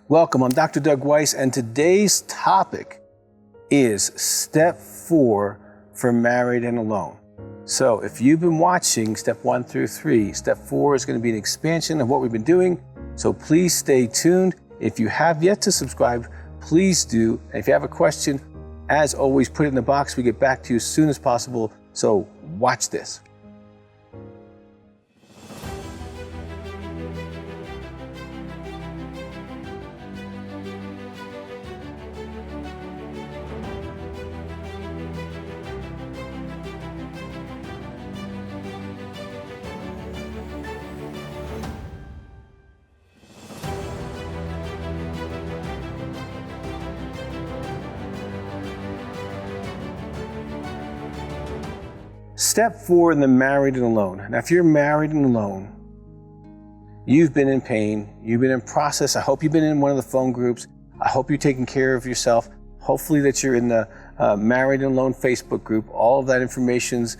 Welcome, I'm Dr. Doug Weiss, and today's topic is step 4 for married and alone. So if you've been watching step 1 through 3, step 4 is going to be an expansion of what we've been doing. So please stay tuned. If you have yet to subscribe, please do. And if you have a question, as always, put it in the box. We get back to you as soon as possible. So watch this. Step 4 in the married and alone. Now, if you're married and alone, you've been in pain, you've been in process. I hope you've been in one of the phone groups. I hope you're taking care of yourself. Hopefully that you're in the married and alone Facebook group. All of that information's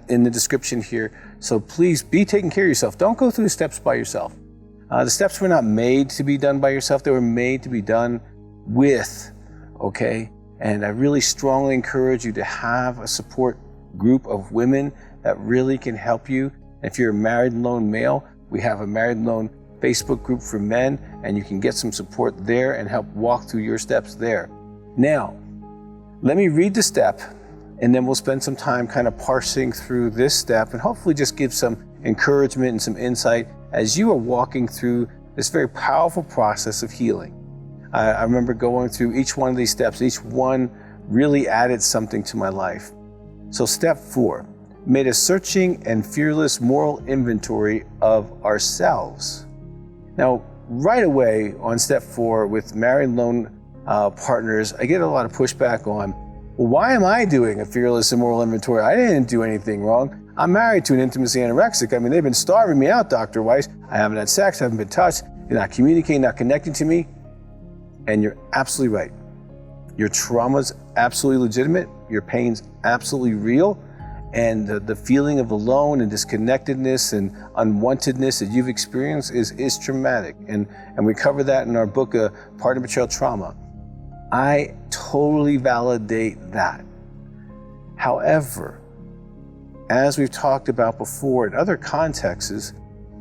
in the description here. So please be taking care of yourself. Don't go through the steps by yourself. The steps were not made to be done by yourself. They were made to be done with, okay? And I really strongly encourage you to have a support group of women that really can help you. If you're a married and alone male, we have a married and alone Facebook group for men, and you can get some support there and help walk through your steps there. Now, let me read the step, and then we'll spend some time kind of parsing through this step and hopefully just give some encouragement and some insight as you are walking through this very powerful process of healing. I remember going through each one of these steps. Each one really added something to my life. So step 4, made a searching and fearless moral inventory of ourselves. Now, right away on step 4 with married and alone partners, I get a lot of pushback on, well, why am I doing a fearless and moral inventory? I didn't do anything wrong. I'm married to an intimacy anorexic. I mean, they've been starving me out, Dr. Weiss. I haven't had sex, I haven't been touched, you're not communicating, not connecting to me. And you're absolutely right. Your trauma's absolutely legitimate, your pain's absolutely real, and the feeling of alone and disconnectedness and unwantedness that you've experienced is traumatic. And we cover that in our book, Partner Betrayal Trauma. I totally validate that. However, as we've talked about before in other contexts,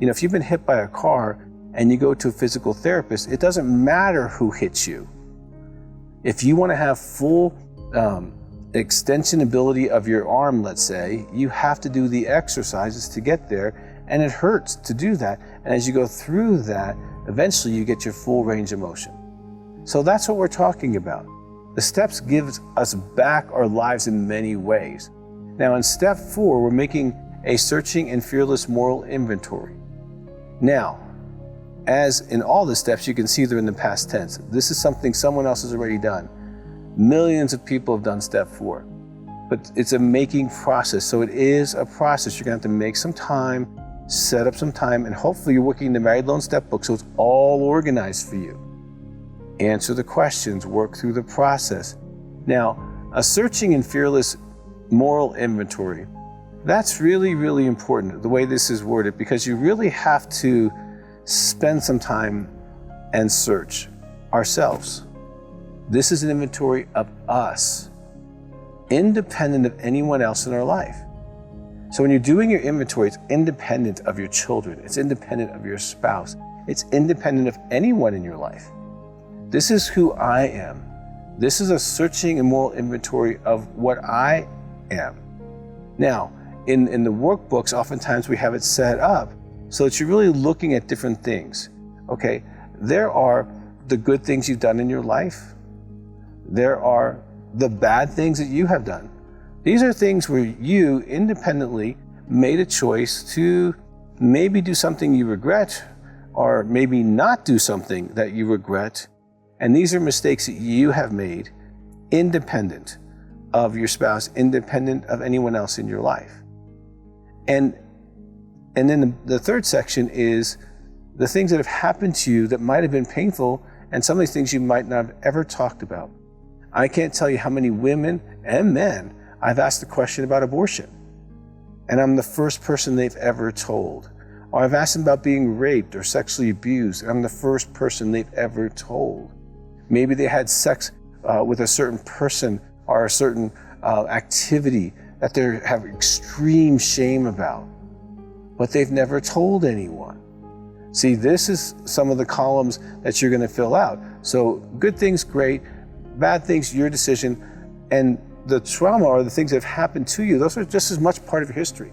if you've been hit by a car and you go to a physical therapist, it doesn't matter who hits you. If you want to have full extension ability of your arm, let's say, you have to do the exercises to get there, and it hurts to do that. And as you go through that, eventually you get your full range of motion. So that's what we're talking about. The steps give us back our lives in many ways. Now in step 4, we're making a searching and fearless moral inventory. Now, as in all the steps, you can see they're in the past tense. This is something someone else has already done. Millions of people have done step 4, but it's a making process. So it is a process. You're gonna have to make some time, set up some time, and hopefully you're working the Married Alone Step Book so it's all organized for you. Answer the questions, work through the process. Now, a searching and fearless moral inventory, that's really, really important, the way this is worded, because you really have to spend some time and search ourselves. This is an inventory of us, independent of anyone else in our life. So when you're doing your inventory, it's independent of your children, it's independent of your spouse, it's independent of anyone in your life. This is who I am. This is a searching and moral inventory of what I am. Now, in the workbooks, oftentimes we have it set up so that you're really looking at different things. Okay, there are the good things you've done in your life. There are the bad things that you have done. These are things where you independently made a choice to maybe do something you regret or maybe not do something that you regret. And these are mistakes that you have made independent of your spouse, independent of anyone else in your life. And then the third section is the things that have happened to you that might have been painful, and some of these things you might not have ever talked about. I can't tell you how many women and men I've asked the question about abortion, and I'm the first person they've ever told. Or I've asked them about being raped or sexually abused, and I'm the first person they've ever told. Maybe they had sex with a certain person or a certain activity that they have extreme shame about, but they've never told anyone. See, this is some of the columns that you're going to fill out. So good things, great. Bad things, your decision. And the trauma or the things that have happened to you, those are just as much part of your history.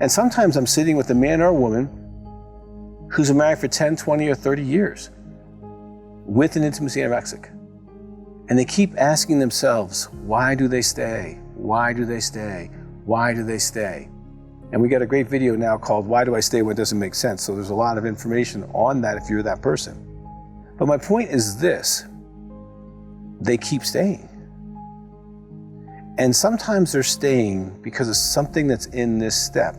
And sometimes I'm sitting with a man or a woman who's been married for 10, 20, or 30 years with an intimacy anorexic. And they keep asking themselves, why do they stay? Why do they stay? Why do they stay? And we got a great video now called Why Do I Stay When It Doesn't Make Sense? So there's a lot of information on that if you're that person. But my point is this, they keep staying. And sometimes they're staying because of something that's in this step.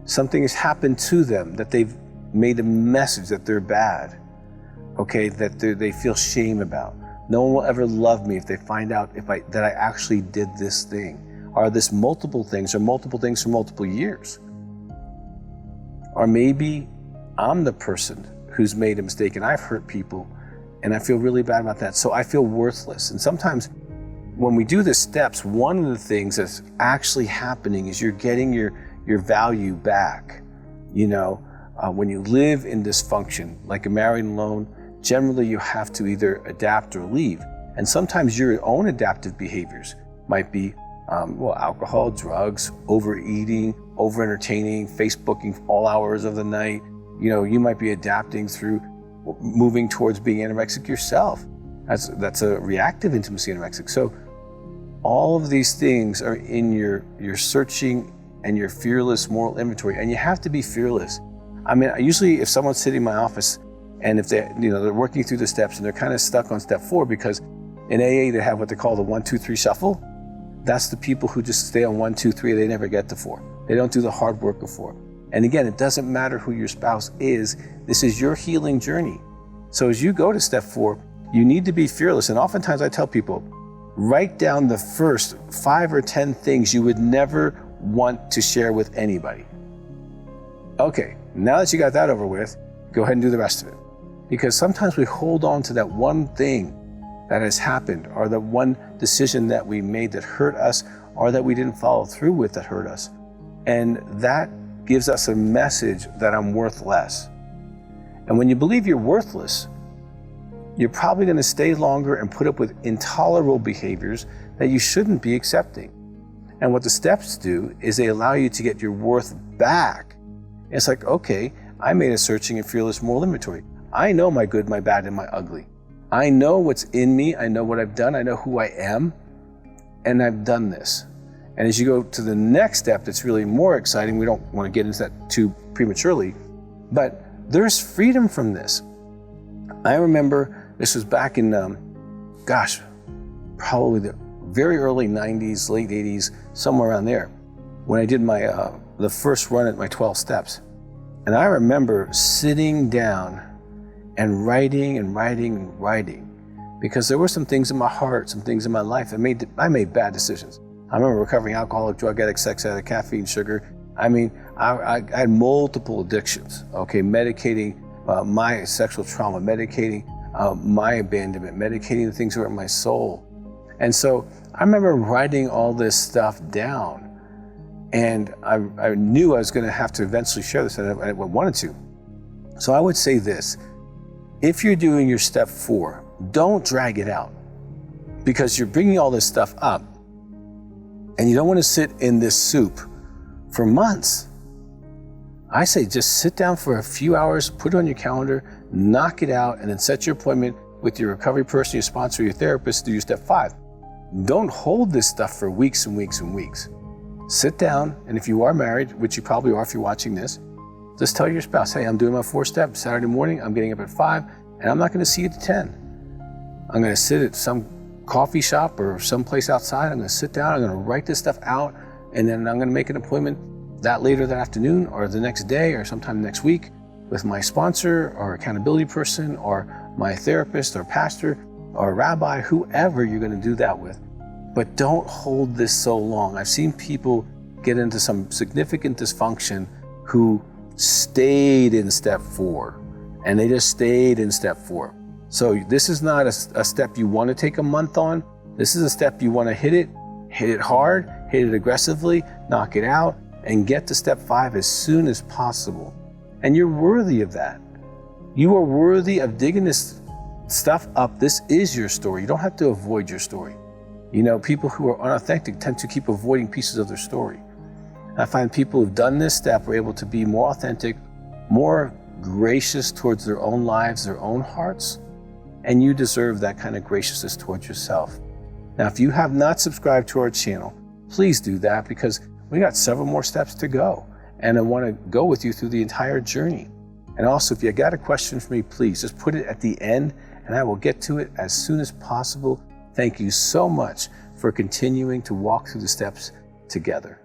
Something has happened to them that they've made a message that they're bad, okay, that they feel shame about. No one will ever love me if they find out that I actually did this thing. Or this multiple things or multiple things for multiple years. Or maybe I'm the person who's made a mistake and I've hurt people and I feel really bad about that. So I feel worthless. And sometimes when we do the steps, one of the things that's actually happening is you're getting your value back. You know, when you live in dysfunction, like a married and alone, generally you have to either adapt or leave. And sometimes your own adaptive behaviors might be alcohol, drugs, overeating, over-entertaining, Facebooking all hours of the night. You know, you might be adapting through moving towards being anorexic yourself. That's a reactive intimacy anorexic. So all of these things are in your searching and your fearless moral inventory, and you have to be fearless. I mean, usually if someone's sitting in my office and if they're working through the steps and they're kind of stuck on step 4, because in AA they have what they call the 1, 2, 3 shuffle. That's the people who just stay on 1, 2, 3, they never get to 4. They don't do the hard work of 4. And again, it doesn't matter who your spouse is, this is your healing journey. So as you go to step 4, you need to be fearless. And oftentimes I tell people, write down the first 5 or 10 things you would never want to share with anybody. Okay, now that you got that over with, go ahead and do the rest of it. Because sometimes we hold on to that one thing that has happened, or the one decision that we made that hurt us, or that we didn't follow through with that hurt us. And that gives us a message that I'm worth less. And when you believe you're worthless, you're probably going to stay longer and put up with intolerable behaviors that you shouldn't be accepting. And what the steps do is they allow you to get your worth back. It's like, okay, I made a searching and fearless moral inventory. I know my good, my bad, and my ugly. I know what's in me, I know what I've done, I know who I am, and I've done this. And as you go to the next step that's really more exciting, we don't want to get into that too prematurely, but there's freedom from this. I remember this was back in, probably the very early 90s, late 80s, somewhere around there, when I did my the first run at my 12 steps. And I remember sitting down and writing and writing and writing, because there were some things in my heart, some things in my life that I made bad decisions. I remember recovering alcoholic, drug addict, sex addict, caffeine, sugar. I mean, I had multiple addictions, okay, medicating my sexual trauma, medicating my abandonment, medicating the things that were in my soul. And so I remember writing all this stuff down, and I knew I was going to have to eventually share this, and I wanted to. So I would say this. If you're doing your step 4, don't drag it out, because you're bringing all this stuff up and you don't want to sit in this soup for months. I say just sit down for a few hours, put it on your calendar, knock it out, and then set your appointment with your recovery person, your sponsor, your therapist to do your step 5. Don't hold this stuff for weeks and weeks and weeks. Sit down, and if you are married, which you probably are if you're watching this, just tell your spouse, hey, I'm doing my 4 steps. Saturday morning, I'm getting up at 5, and I'm not going to see you at 10. I'm going to sit at some coffee shop or someplace outside. I'm going to sit down, I'm going to write this stuff out, and then I'm going to make an appointment that later that afternoon or the next day or sometime next week with my sponsor or accountability person or my therapist or pastor or rabbi, whoever you're going to do that with. But don't hold this so long. I've seen people get into some significant dysfunction who stayed in step 4, and they just stayed in step 4. So this is not a step you want to take a month on. This is a step you want to hit it hard, hit it aggressively, knock it out, and get to step 5 as soon as possible. And you're worthy of that. You are worthy of digging this stuff up. This is your story. You don't have to avoid your story. You know, people who are unauthentic tend to keep avoiding pieces of their story. I find people who've done this step are able to be more authentic, more gracious towards their own lives, their own hearts, and you deserve that kind of graciousness towards yourself. Now, if you have not subscribed to our channel, please do that, because we got several more steps to go, and I want to go with you through the entire journey. And also, if you got a question for me, please just put it at the end, and I will get to it as soon as possible. Thank you so much for continuing to walk through the steps together.